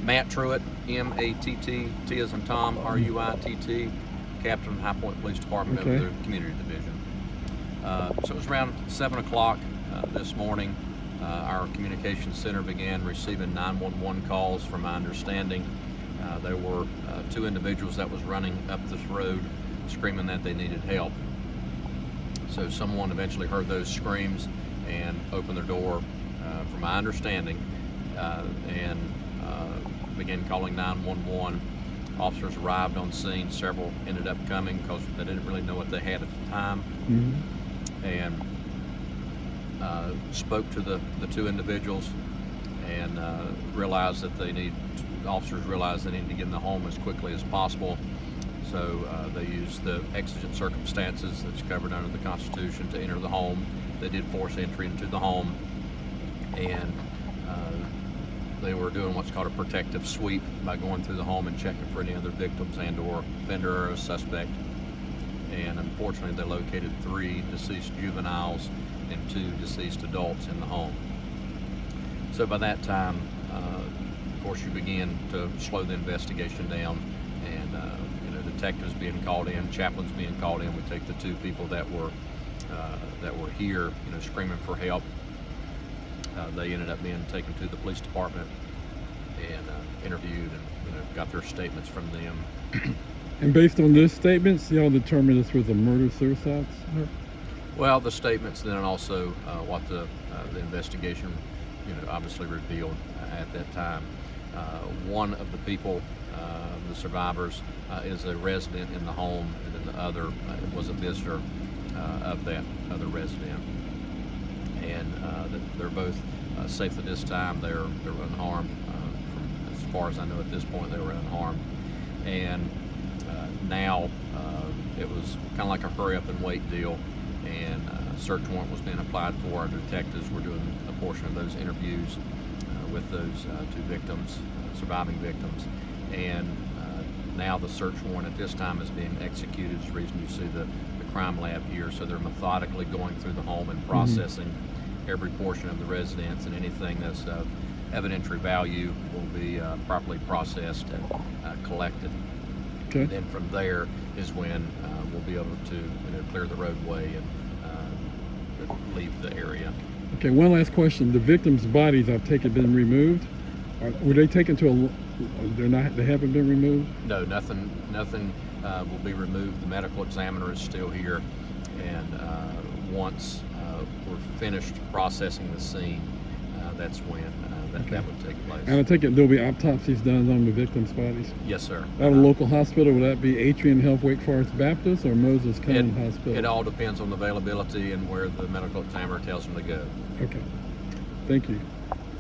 Matt Truitt, M-A-T-T, T as in Tom, R-U-I-T-T, Captain, High Point Police Department over the Community Division. So it was around 7 o'clock this morning. Our communications center began receiving 911 calls. From my understanding, there were two individuals that was running up this road screaming that they needed help. So someone eventually heard those screams and opened their door, from my understanding, and began calling 911. Officers arrived on scene. Several ended up coming because they didn't really know what they had at the time. And spoke to the two individuals and realized that officers realized they needed to get in the home as quickly as possible. So they used the exigent circumstances that's covered under the Constitution to enter the home. They did force entry into the home, and they were doing what's called a protective sweep by going through the home and checking for any other victims and or offender or a suspect. And unfortunately, they located 3 deceased juveniles and 2 deceased adults in the home. So by that time, of course, you begin to slow the investigation down, and detectives being called in, chaplains being called in. We take the 2 people that were here, screaming for help. They ended up being taken to the police department and interviewed, and got their statements from them. And based on those statements, y'all determined this was a murder-suicide? Well, the statements, then also what the investigation, obviously revealed at that time. One of the people, the survivors, is a resident in the home, and then the other was a visitor of that other resident. And they're both safe at this time. They're unharmed. As far as I know at this point, they were unharmed. And now it was kind of like a hurry up and wait deal, and a search warrant was being applied for. Our detectives were doing a portion of those interviews with those 2 victims, surviving victims, and now the search warrant at this time is being executed. Is the reason you see the crime lab here. So they're methodically going through the home and processing every portion of the residence, and anything that's of evidentiary value will be properly processed and collected. Okay. And then from there is when we'll be able to clear the roadway and leave the area. Okay, one last question. The victims' bodies, I take it, been removed? Were they taken to a? They haven't been removed? No, nothing will be removed. The medical examiner is still here, and once we're finished processing the scene, that's when that would take place. And I take it there'll be autopsies done on the victims' bodies? Yes, sir. At a local hospital, would that be Atrium Health Wake Forest Baptist or Moses Cone Hospital? It all depends on the availability and where the medical examiner tells them to go. Okay. Thank you.